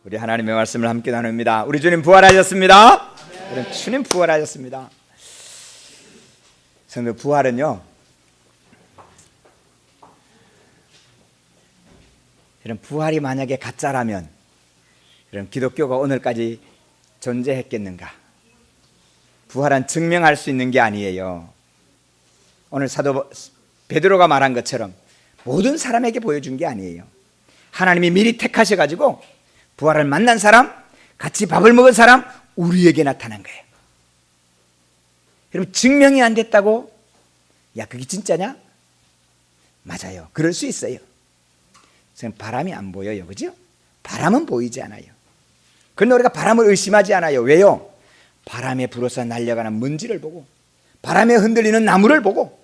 우리 하나님의 말씀을 함께 나눕니다. 우리 주님 부활하셨습니다. 여러분, 주님 부활하셨습니다. 성도, 부활은요, 이런 부활이 만약에 가짜라면 이런 기독교가 오늘까지 존재했겠는가? 부활은 증명할 수 있는 게 아니에요. 오늘 사도 베드로가 말한 것처럼 모든 사람에게 보여준 게 아니에요. 하나님이 미리 택하셔가지고 부활을 만난 사람, 같이 밥을 먹은 사람, 우리에게 나타난 거예요. 여러분, 증명이 안 됐다고 야, 그게 진짜냐? 맞아요. 그럴 수 있어요. 바람이 안 보여요, 그죠? 바람은 보이지 않아요. 그런데 우리가 바람을 의심하지 않아요. 왜요? 바람에 불어서 날려가는 먼지를 보고, 바람에 흔들리는 나무를 보고,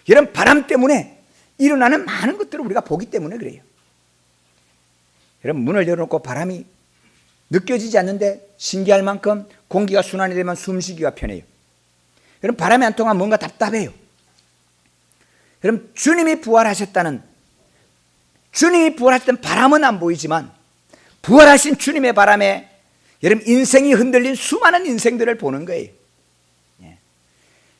이런 바람 때문에 일어나는 많은 것들을 우리가 보기 때문에 그래요. 여러분, 문을 열어놓고 바람이 느껴지지 않는데 신기할 만큼 공기가 순환이 되면 숨쉬기가 편해요. 여러분, 바람이 안 통하면 뭔가 답답해요. 여러분, 주님이 부활하셨을 땐 바람은 안 보이지만 부활하신 주님의 바람에 여러분, 인생이 흔들린 수많은 인생들을 보는 거예요.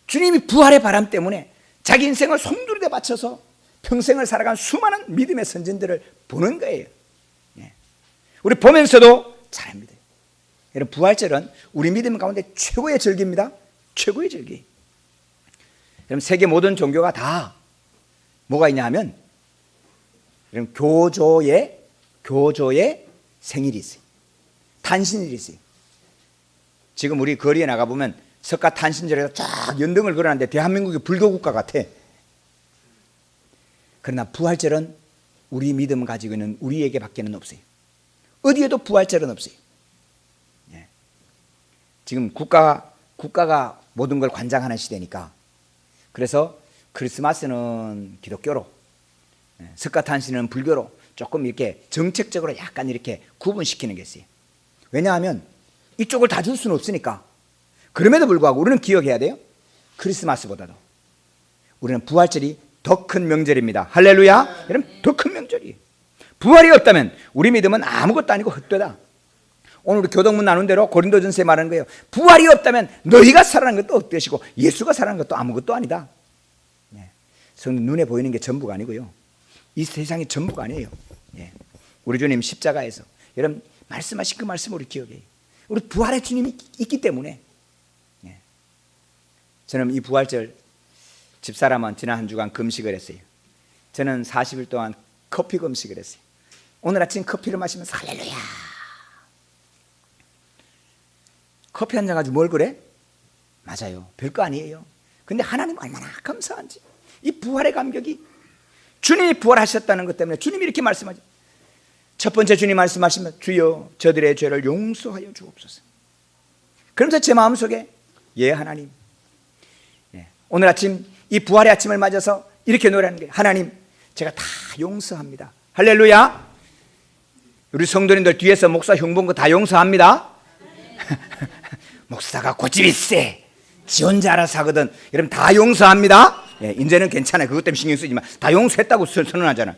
주님이 부활의 바람 때문에 자기 인생을 송두리에 바쳐서 평생을 살아간 수많은 믿음의 선진들을 보는 거예요. 우리 보면서도 잘합니다. 여러분, 부활절은 우리 믿음 가운데 최고의 절기입니다. 최고의 절기. 여러분, 세계 모든 종교가 다 뭐가 있냐 하면 여러분, 교조의 생일이 있어요. 탄신일이 있어요. 지금 우리 거리에 나가보면 석가탄신절에서 쫙 연등을 걸어놨는데 대한민국이 불교국가 같아. 그러나 부활절은 우리 믿음을 가지고 있는 우리에게 밖에는 없어요. 어디에도 부활절은 없어요. 지금 국가가 모든 걸 관장하는 시대니까, 그래서 크리스마스는 기독교로, 석가탄신은 불교로 조금 이렇게 정책적으로 약간 이렇게 구분시키는 게 있어요. 왜냐하면 이쪽을 다 줄 수는 없으니까. 그럼에도 불구하고 우리는 기억해야 돼요. 크리스마스보다도 우리는 부활절이 더 큰 명절입니다. 할렐루야. 여러분, 더 큰 명절이에요. 부활이 없다면 우리 믿음은 아무것도 아니고 헛되다. 오늘 우리 교동문 나눈 대로 고린도전서에 말하는 거예요. 부활이 없다면 너희가 살아난 것도 헛되시고 예수가 살아난 것도 아무것도 아니다. 성도, 눈에 보이는 게 전부가 아니고요, 이 세상이 전부가 아니에요. 우리 주님 십자가에서 여러분 말씀하신 그 말씀을 우리 기억해요. 우리 부활의 주님이 있기 때문에. 저는 이 부활절 집사람은 지난 한 주간 금식을 했어요. 저는 40일 동안 커피 금식을 했어요. 오늘 아침 커피를 마시면서 할렐루야. 커피 한 잔 가지고 뭘 그래? 맞아요, 별거 아니에요. 근데 하나님 얼마나 감사한지, 이 부활의 감격이, 주님이 부활하셨다는 것 때문에 주님이 이렇게 말씀하죠. 첫 번째 주님 말씀하시면 주여 저들의 죄를 용서하여 주옵소서. 그러면서 제 마음속에 하나님, 오늘 아침 이 부활의 아침을 맞아서 이렇게 노래하는 게, 하나님 제가 다 용서합니다. 할렐루야. 우리 성도님들 뒤에서 목사 흉본 거 다 용서합니다. 목사가 고집이 세, 지 혼자 알아서 하거든. 여러분, 다 용서합니다. 이제는 괜찮아요. 그것 때문에 신경 쓰지 마. 다 용서했다고 선언하잖아.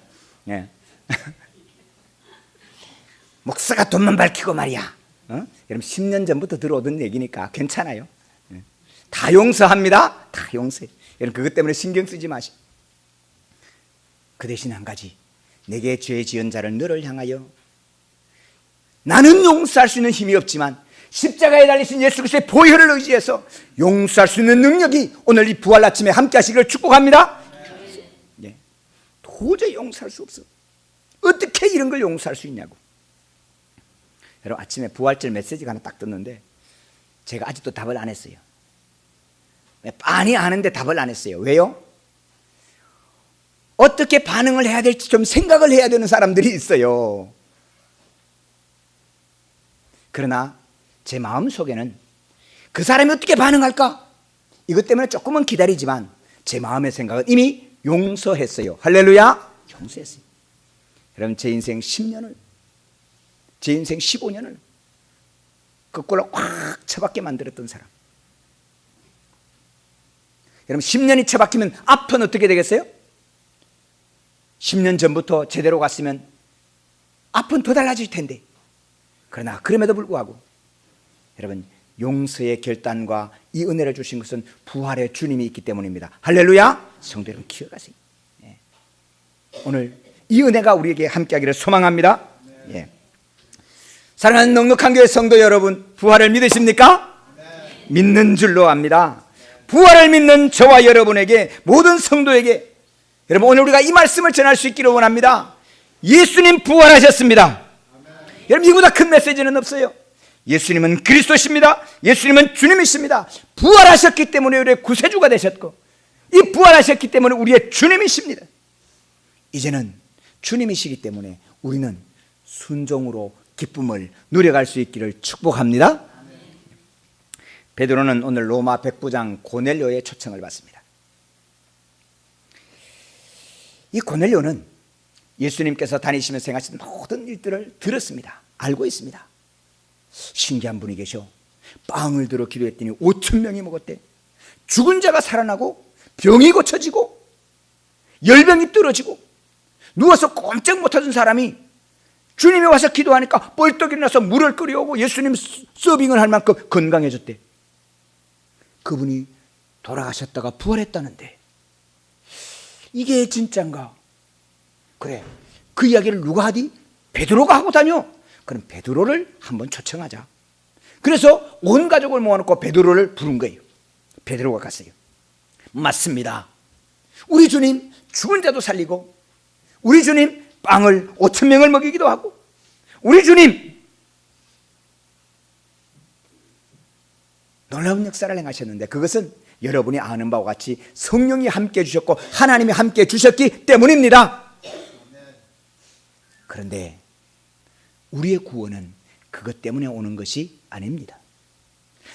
목사가 돈만 밝히고 말이야. 여러분, 10년 전부터 들어오던 얘기니까 괜찮아요. 다 용서합니다. 다 용서해. 여러분, 그것 때문에 신경 쓰지 마시. 그 대신 한 가지, 내게 죄 지은 자를 너를 향하여, 나는 용서할 수 있는 힘이 없지만 십자가에 달리신 예수 그리스도의 보혈을 의지해서 용서할 수 있는 능력이 오늘 이 부활 아침에 함께 하시기를 축복합니다. 도저히 용서할 수 없어. 어떻게 이런 걸 용서할 수 있냐고. 여러분, 아침에 부활절 메시지가 하나 딱 떴는데 제가 아직도 답을 안 했어요. 빤히 아는데 답을 안 했어요. 왜요? 어떻게 반응을 해야 될지 좀 생각을 해야 되는 사람들이 있어요. 그러나 제 마음속에는 그 사람이 어떻게 반응할까? 이것 때문에 조금은 기다리지만 제 마음의 생각은 이미 용서했어요. 할렐루야. 용서했어요. 여러분, 제 인생 10년을, 제 인생 15년을 거꾸로 꽉 처박게 만들었던 사람. 여러분, 10년이 처박히면 앞은 어떻게 되겠어요? 10년 전부터 제대로 갔으면 앞은 더 달라질 텐데 그러나 그럼에도 불구하고 여러분, 용서의 결단과 이 은혜를 주신 것은 부활의 주님이 있기 때문입니다. 할렐루야. 성도 여러분, 기억하세요. 예. 오늘 이 은혜가 우리에게 함께하기를 소망합니다. 예. 사랑하는 넉넉한 교회 성도 여러분, 부활을 믿으십니까? 믿는 줄로 압니다. 부활을 믿는 저와 여러분에게, 모든 성도에게, 여러분, 오늘 우리가 이 말씀을 전할 수 있기를 원합니다. 예수님 부활하셨습니다. 여러분, 이보다 큰 메시지는 없어요. 예수님은 그리스도십니다. 예수님은 주님이십니다. 부활하셨기 때문에 우리의 구세주가 되셨고, 이 부활하셨기 때문에 우리의 주님이십니다. 이제는 주님이시기 때문에 우리는 순종으로 기쁨을 누려갈 수 있기를 축복합니다. 베드로는 오늘 로마 백부장 고넬료의 초청을 받습니다. 이 고넬료는 예수님께서 다니시면서 행하신 모든 일들을 들었습니다. 알고 있습니다. 신기한 분이 계셔. 빵을 들어 기도했더니 5천 명이 먹었대. 죽은 자가 살아나고, 병이 고쳐지고, 열병이 떨어지고, 누워서 꼼짝 못하던 사람이 주님이 와서 기도하니까 벌떡 일어나서 물을 끓여오고 예수님 서빙을 할 만큼 건강해졌대. 그분이 돌아가셨다가 부활했다는데 이게 진짠가? 그래, 그 이야기를 누가 하디? 베드로가 하고 다녀. 그럼 베드로를 한번 초청하자. 그래서 온 가족을 모아놓고 베드로를 부른 거예요. 베드로가 갔어요. 맞습니다. 우리 주님 죽은 자도 살리고, 우리 주님 빵을 5천 명을 먹이기도 하고, 우리 주님 놀라운 역사를 행하셨는데, 그것은 여러분이 아는 바와 같이 성령이 함께 주셨고 하나님이 함께 주셨기 때문입니다. 그런데 우리의 구원은 그것 때문에 오는 것이 아닙니다.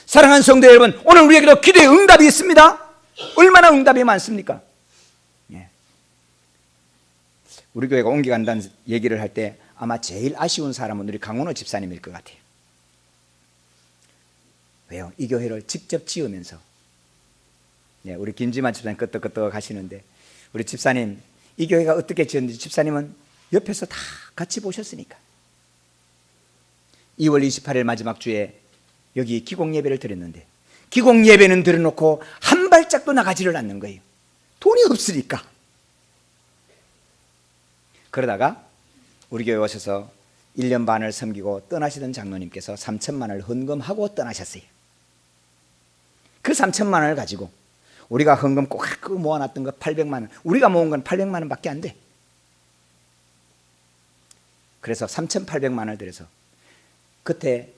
사랑하는 성도 여러분, 오늘 우리에게도 기도의 응답이 있습니다. 얼마나 응답이 많습니까? 예. 우리 교회가 옮겨간다는 얘기를 할 때 아마 제일 아쉬운 사람은 우리 강원호 집사님일 것 같아요. 왜요? 이 교회를 직접 지으면서, 예, 우리 김지만 집사님 끄떡끄떡 하시는데, 우리 집사님 이 교회가 어떻게 지었는지 집사님은 옆에서 다 같이 보셨으니까. 2월 28일 마지막 주에 여기 기공 예배를 드렸는데, 기공 예배는 드려놓고 한 발짝도 나가지를 않는 거예요. 돈이 없으니까. 그러다가 우리 교회 오셔서 1년 반을 섬기고 떠나시던 장로님께서 3천만 원을 헌금하고 떠나셨어요. 그 3천만 원을 가지고 우리가 헌금 꼭 모아놨던 거 800만 원, 우리가 모은 건 800만 원밖에 안 돼. 그래서 3,800만 원을 들여서 그때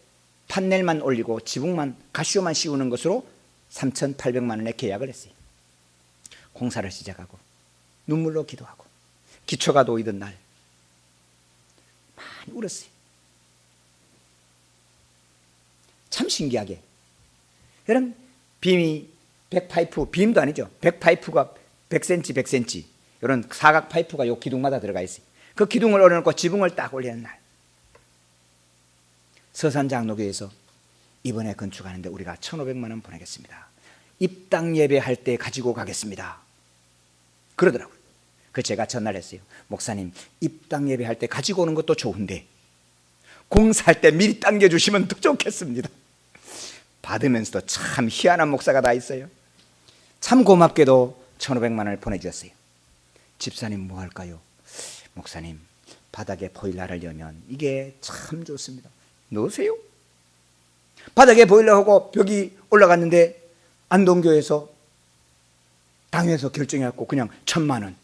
판넬만 올리고 지붕만, 가시오만 씌우는 것으로 3,800만 원에 계약을 했어요. 공사를 시작하고 눈물로 기도하고 기초가 놓이던 날 많이 울었어요. 참 신기하게, 여러분, 빔이 100파이프, 빔도 아니죠, 100파이프가 100cm 100cm 이런 사각 파이프가 요 기둥마다 들어가 있어요. 그 기둥을 올려놓고 지붕을 딱 올리는 날, 서산장로교에서 이번에 건축하는데 우리가 1,500만 원 보내겠습니다. 입당 예배할 때 가지고 가겠습니다. 그러더라고요. 그래서 제가 전화를 했어요. 목사님, 입당 예배할 때 가지고 오는 것도 좋은데 공사할 때 미리 당겨주시면 더 좋겠습니다. 받으면서도 참 희한한 목사가 다 있어요. 참 고맙게도 1,500만 원을 보내주셨어요. 집사님 뭐 할까요? 목사님, 바닥에 보일러를 여면 이게 참 좋습니다. 넣으세요. 바닥에 보일러하고 벽이 올라갔는데 안동교에서 당에서 결정해갖고 그냥 1,000만 원.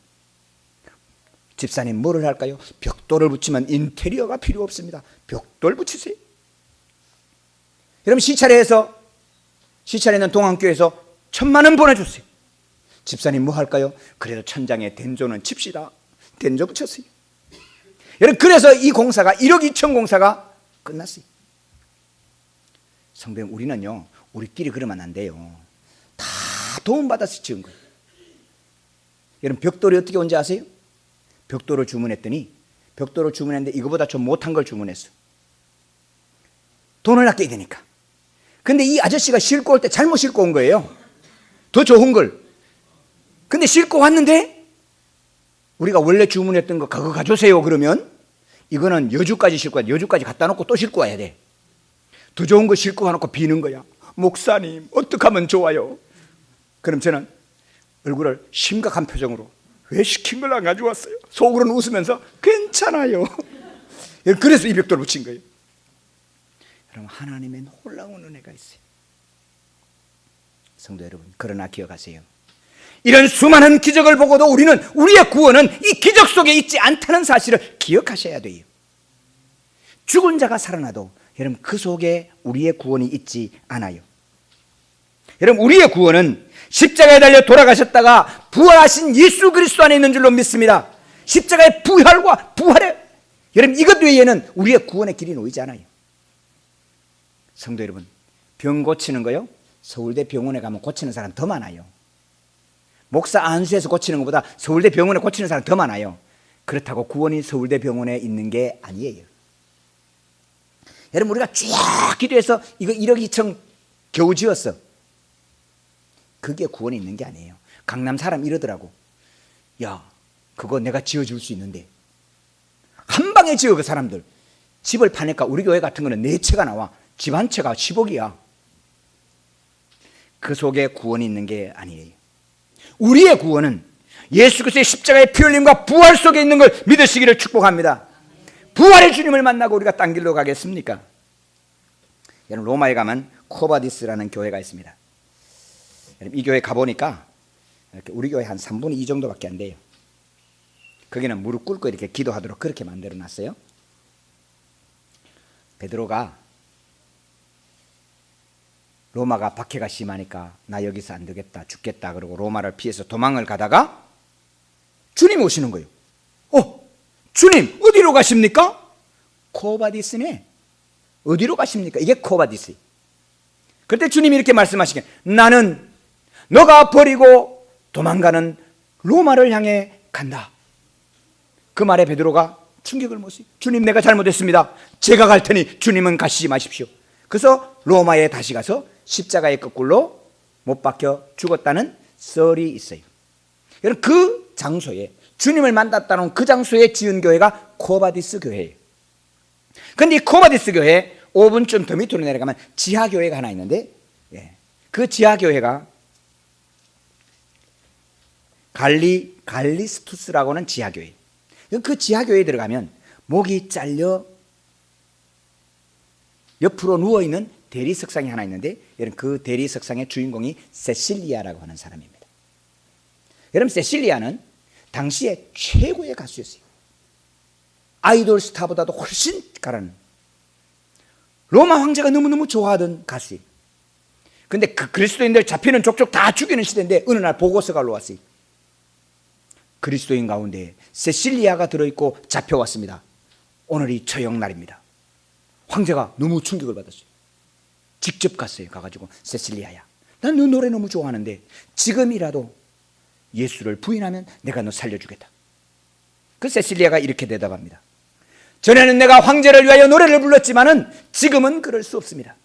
집사님 뭐를 할까요? 벽돌을 붙이면 인테리어가 필요 없습니다. 벽돌 붙이세요. 여러분, 시찰에는 동안교에서 1,000만 원 보내줬어요. 집사님 뭐 할까요? 그래도 천장에 된조는 칩시다. 된조 붙였어요. 여러분, 그래서 이 공사가 1억 2천 공사가 끝났어요. 성도님, 우리는요, 우리끼리 그러면 안 돼요. 다 도움받아서 지은 거예요. 여러분, 벽돌이 어떻게 온지 아세요? 벽돌을 주문했더니, 벽돌을 주문했는데 이거보다 좀 못한 걸 주문했어. 돈을 아껴야 되니까. 근데 이 아저씨가 싣고 올 때 잘못 싣고 온 거예요. 더 좋은 걸. 근데 싣고 왔는데 우리가 원래 주문했던 거 그거 가져오세요 그러면 이거는 여주까지 싣고 와야 돼. 여주까지 갖다 놓고 또 싣고 와야 돼. 더 좋은 거 싣고 와놓고 비는 거야. 목사님 어떻게 하면 좋아요? 그럼 저는 얼굴을 심각한 표정으로 왜 시킨 걸 안 가져왔어요? 속으로는 웃으면서 괜찮아요. 그래서 200도를 붙인 거예요. 여러분, 하나님의 놀라운 은혜가 있어요. 성도 여러분, 그러나 기억하세요. 이런 수많은 기적을 보고도 우리는 우리의 구원은 이 기적 속에 있지 않다는 사실을 기억하셔야 돼요. 죽은 자가 살아나도 여러분 그 속에 우리의 구원이 있지 않아요. 여러분, 우리의 구원은 십자가에 달려 돌아가셨다가 부활하신 예수 그리스도 안에 있는 줄로 믿습니다. 십자가의 부활과 부활에 여러분 이것 외에는 우리의 구원의 길이 놓이지 않아요. 성도 여러분, 병 고치는 거요, 서울대 병원에 가면 고치는 사람 더 많아요. 목사 안수에서 고치는 것보다 서울대 병원에 고치는 사람 더 많아요. 그렇다고 구원이 서울대 병원에 있는 게 아니에요. 여러분, 우리가 쭉 기도해서 이거 1억 2천 겨우 지었어. 그게 구원이 있는 게 아니에요. 강남 사람 이러더라고. 야, 그거 내가 지어줄 수 있는데. 한 방에 지어. 그 사람들 집을 파니까 우리 교회 같은 거는 4채가 나와. 집 한 채가 10억이야. 그 속에 구원이 있는 게 아니에요. 우리의 구원은 예수 그리스도의 십자가의 피 흘림과 부활 속에 있는 걸 믿으시기를 축복합니다. 부활의 주님을 만나고 우리가 딴 길로 가겠습니까? 여러분, 로마에 가면 코바디스라는 교회가 있습니다. 여러분, 이 교회 가보니까 이렇게 우리 교회 한 3분의 2 정도밖에 안 돼요. 거기는 무릎 꿇고 이렇게 기도하도록 그렇게 만들어 놨어요. 베드로가 로마가 박해가 심하니까 나 여기서 안 되겠다, 죽겠다 그러고 로마를 피해서 도망을 가다가 주님 오시는 거예요. 주님 어디로 가십니까? 코바디스네. 어디로 가십니까? 이게 코바디스. 그때 주님이 이렇게 말씀하시길, 나는 너가 버리고 도망가는 로마를 향해 간다. 그 말에 베드로가 충격을 못해요. 주님, 내가 잘못했습니다. 제가 갈 테니 주님은 가시지 마십시오. 그래서 로마에 다시 가서 십자가에 거꾸로 못 박혀 죽었다는 썰이 있어요. 여러분, 그 장소에 주님을 만났다는 그 장소에 지은 교회가 코바디스 교회예요. 그런데 이 코바디스 교회 5분쯤 더 밑으로 내려가면 지하교회가 하나 있는데, 그 지하교회가 갈리스투스라고는 지하교회. 그 지하교회에 들어가면 목이 잘려 옆으로 누워있는 대리석상이 하나 있는데, 여러분 그 대리석상의 주인공이 세실리아라고 하는 사람입니다. 여러분, 세실리아는 당시에 최고의 가수였어요. 아이돌 스타보다도 훨씬 가라는, 로마 황제가 너무너무 좋아하던 가수예요. 근데 그 그리스도인들 잡히는 족족 다 죽이는 시대인데 어느 날 보고서가 올라왔어요. 그리스도인 가운데 세실리아가 들어있고 잡혀왔습니다. 오늘이 처형날입니다. 황제가 너무 충격을 받았어요. 직접 갔어요. 가가지고, 세실리아야, 난 너 노래 너무 좋아하는데 지금이라도 예수를 부인하면 내가 너 살려주겠다. 그 세실리아가 이렇게 대답합니다. 전에는 내가 황제를 위하여 노래를 불렀지만은 지금은 그럴 수 없습니다.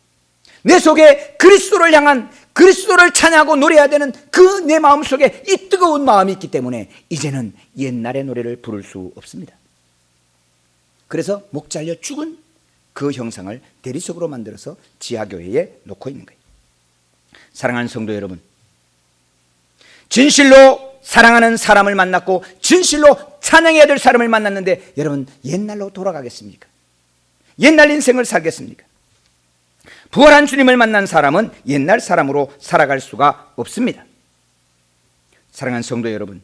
내 속에 그리스도를 향한, 그리스도를 찬양하고 노래해야 되는 그 내 마음 속에 이 뜨거운 마음이 있기 때문에 이제는 옛날의 노래를 부를 수 없습니다. 그래서 목 잘려 죽은 그 형상을 대리석으로 만들어서 지하교회에 놓고 있는 거예요. 사랑하는 성도 여러분, 진실로 사랑하는 사람을 만났고 진실로 찬양해야 될 사람을 만났는데, 여러분 옛날로 돌아가겠습니까? 옛날 인생을 살겠습니까? 부활한 주님을 만난 사람은 옛날 사람으로 살아갈 수가 없습니다. 사랑하는 성도 여러분,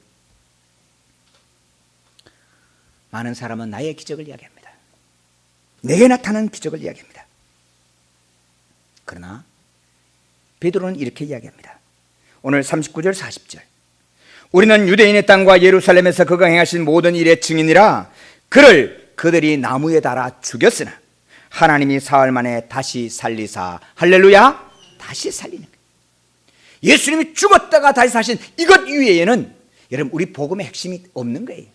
많은 사람은 나의 기적을 이야기합니다. 내게 나타난 기적을 이야기합니다. 그러나 베드로는 이렇게 이야기합니다. 오늘 39절 40절, 우리는 유대인의 땅과 예루살렘에서 그가 행하신 모든 일의 증인이라 그를 그들이 나무에 달아 죽였으나 하나님이 사흘 만에 다시 살리사, 할렐루야, 다시 살리는 거예요. 예수님이 죽었다가 다시 사신 이것 이외에는 여러분 우리 복음의 핵심이 없는 거예요.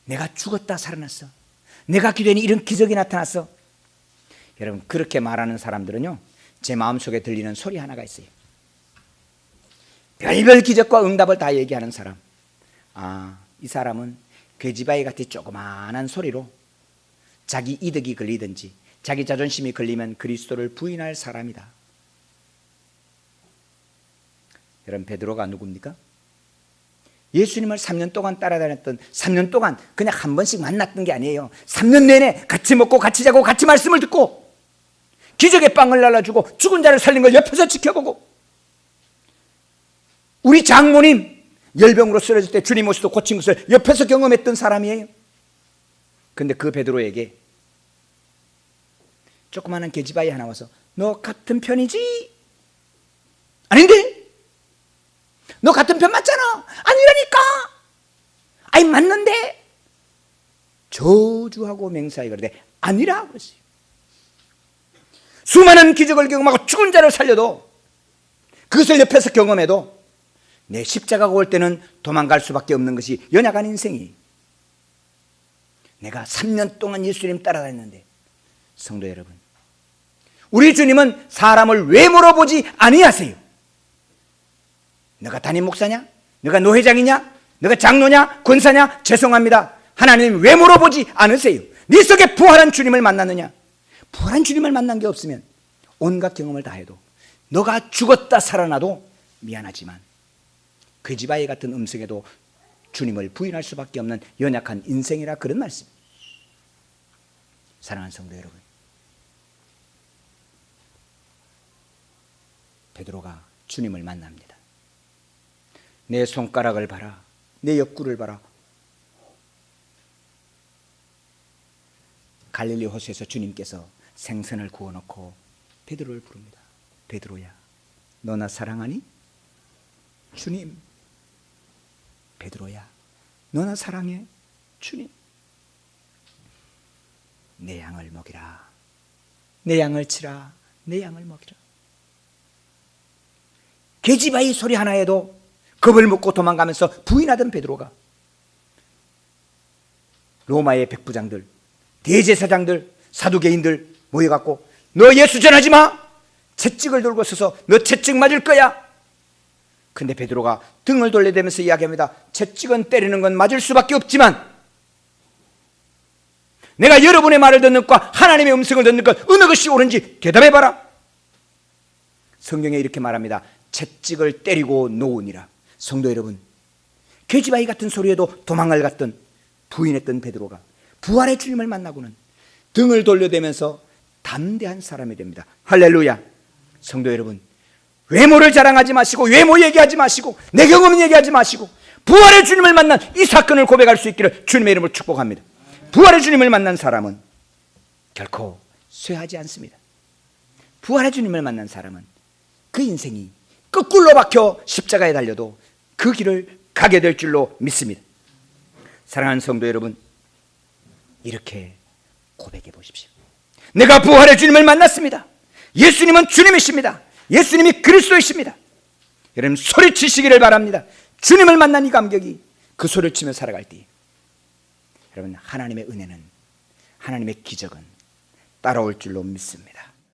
내가 죽었다 살아났어, 내가 기도했니 이런 기적이 나타났어. 여러분, 그렇게 말하는 사람들은요, 제 마음속에 들리는 소리 하나가 있어요. 별별 기적과 응답을 다 얘기하는 사람, 이 사람은 돼지바위 같이 조그마한 소리로 자기 이득이 걸리든지 자기 자존심이 걸리면 그리스도를 부인할 사람이다. 여러분, 베드로가 누굽니까? 예수님을 3년 동안 따라다녔던, 3년 동안 그냥 한 번씩 만났던 게 아니에요. 3년 내내 같이 먹고 같이 자고 같이 말씀을 듣고 기적의 빵을 날라주고 죽은 자를 살린 걸 옆에서 지켜보고, 우리 장모님 열병으로 쓰러질 때 주님 오셔서 고친 것을 옆에서 경험했던 사람이에요. 그런데 그 베드로에게 조그마한 계집아이 하나 와서 너 같은 편이지? 아닌데? 너 같은 편 맞잖아. 아니라니까. 아니 맞는데? 저주하고 맹세하여 그러되 아니라 그랬어요. 수많은 기적을 경험하고 죽은 자를 살려도, 그것을 옆에서 경험해도 내 십자가가 올 때는 도망갈 수밖에 없는 것이 연약한 인생이. 내가 3년 동안 예수님 따라다녔는데, 성도 여러분, 우리 주님은 사람을 외모로 보지 아니하세요. 너가 담임 목사냐? 너가 노회장이냐? 너가 장로냐? 권사냐? 죄송합니다. 하나님 외모로 보지 않으세요. 네 속에 부활한 주님을 만났느냐? 부활한 주님을 만난 게 없으면 온갖 경험을 다 해도, 너가 죽었다 살아나도 미안하지만 그지바이 같은 음성에도 주님을 부인할 수밖에 없는 연약한 인생이라, 그런 말씀. 사랑하는 성도 여러분, 베드로가 주님을 만납니다. 내 손가락을 봐라, 내 옆구를 봐라. 갈릴리 호수에서 주님께서 생선을 구워놓고 베드로를 부릅니다. 베드로야, 너 나 사랑하니? 주님. 베드로야, 너 나 사랑해? 주님. 내 양을 먹이라. 내 양을 치라. 내 양을 먹이라. 계집아이 소리 하나에도 겁을 먹고 도망가면서 부인하던 베드로가 로마의 백부장들, 대제사장들, 사두개인들 모여갖고 너 예수 전하지 마! 채찍을 들고 서서 너 채찍 맞을 거야! 근데 베드로가 등을 돌려대면서 이야기합니다. 채찍은 때리는 건 맞을 수밖에 없지만 내가 여러분의 말을 듣는 것과 하나님의 음성을 듣는 것 어느 것이 옳은지 대답해봐라. 성경에 이렇게 말합니다. 채찍을 때리고 놓으니라. 성도 여러분, 계집아이 같은 소리에도 도망을 갔던, 부인했던 베드로가 부활의 주님을 만나고는 등을 돌려대면서 담대한 사람이 됩니다. 할렐루야. 성도 여러분, 외모를 자랑하지 마시고, 외모 얘기하지 마시고, 내 경험 얘기하지 마시고, 부활의 주님을 만난 이 사건을 고백할 수 있기를 주님의 이름으로 축복합니다. 부활의 주님을 만난 사람은 결코 쇠하지 않습니다. 부활의 주님을 만난 사람은 그 인생이 거꾸로 박혀 십자가에 달려도 그 길을 가게 될 줄로 믿습니다. 사랑하는 성도 여러분, 이렇게 고백해 보십시오. 내가 부활의 주님을 만났습니다. 예수님은 주님이십니다. 예수님이 그리스도이십니다. 여러분 소리치시기를 바랍니다. 주님을 만난 이 감격이, 그 소리를 치며 살아갈 때 여러분 하나님의 은혜는, 하나님의 기적은 따라올 줄로 믿습니다.